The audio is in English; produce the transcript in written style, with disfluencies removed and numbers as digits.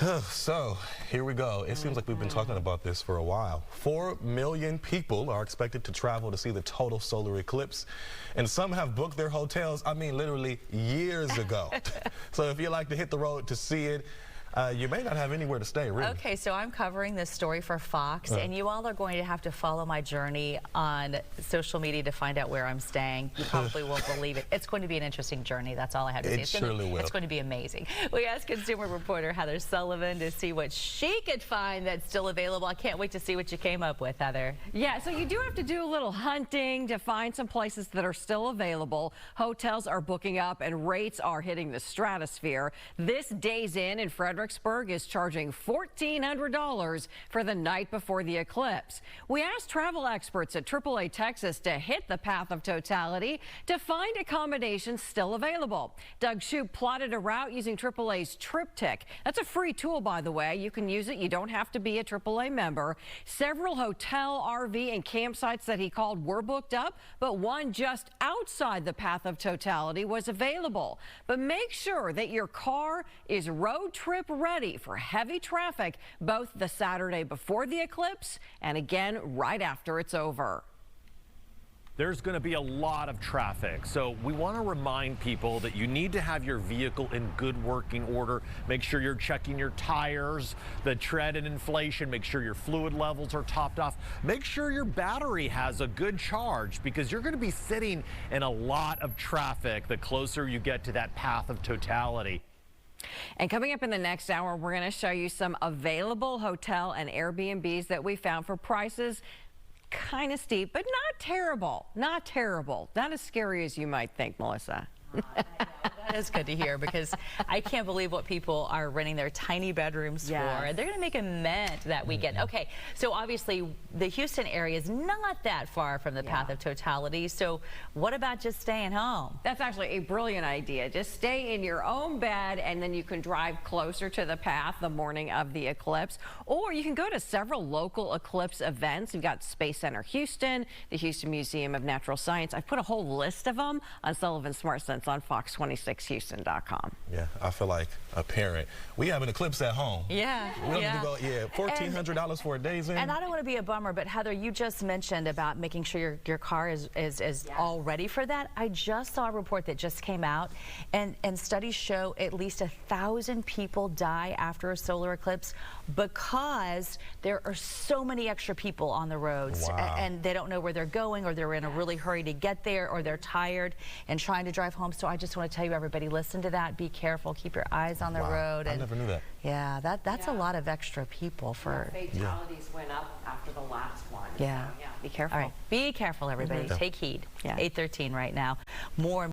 So here we go. It seems like we've been talking about this for a while. 4 million people are expected to travel to see the total solar eclipse, and some have booked their hotels, I mean literally years ago. So if you like to hit the road to see it, you may not have anywhere to stay, really. Okay, so I'm covering this story for Fox, and you all are going to have to follow my journey on social media to find out where I'm staying. You probably won't believe it. It's going to be an interesting journey. That's all I have to say. It surely will. It's going to be amazing. We asked consumer reporter Heather Sullivan to see what she could find that's still available. I can't wait to see what you came up with, Heather. Yeah, so you do have to do a little hunting to find some places that are still available. Hotels are booking up and rates are hitting the stratosphere. This Days Inn in Fredericksburg is charging $1,400 for the night before the eclipse. We asked travel experts at AAA Texas to hit the path of totality to find accommodations still available. Doug Shoup plotted a route using AAA's Triptych. That's a free tool, by the way. You can use it. You don't have to be a AAA member. Several hotel, RV, and campsites that he called were booked up, but one just outside the path of totality was available. But make sure that your car is road trip ready for heavy traffic both the Saturday before the eclipse and again right after it's over. There's going to be a lot of traffic, so we want to remind people that you need to have your vehicle in good working order. Make sure you're checking your tires, the tread and inflation, make sure your fluid levels are topped off. Make sure your battery has a good charge because you're going to be sitting in a lot of traffic the closer you get to that path of totality. And coming up in the next hour, we're going to show you some available hotel and Airbnbs that we found for prices kind of steep, but not terrible. Not terrible. Not as scary as you might think, Melissa. That is good to hear because I can't believe what people are renting their tiny bedrooms for. They're going to make a mint that weekend. Okay, so obviously the Houston area is not that far from the path of totality. So what about just staying home? That's actually a brilliant idea. Just stay in your own bed and then you can drive closer to the path the morning of the eclipse. Or you can go to several local eclipse events. We've got Space Center Houston, the Houston Museum of Natural Science. I've put a whole list of them on Sullivan Smart Sense on Fox26Houston.com. Yeah, I feel like a parent. We have an eclipse at home. Yeah. We don't need to go, $1,400 for a Days Inn. And I don't want to be a bummer, but Heather, you just mentioned about making sure your car is all ready for that. I just saw a report that just came out, and studies show at least 1,000 people die after a solar eclipse because there are so many extra people on the roads. Wow. And they don't know where they're going, or they're in a really hurry to get there, or they're tired and trying to drive home. So I just want to tell you, everybody, listen to that. Be careful. Keep your eyes on the road. I never knew that. Yeah, that's a lot of extra people for. Fatalities went up after the last one. Yeah. So, be careful. All right. Be careful, everybody. Take heed. 8:13 right now. More.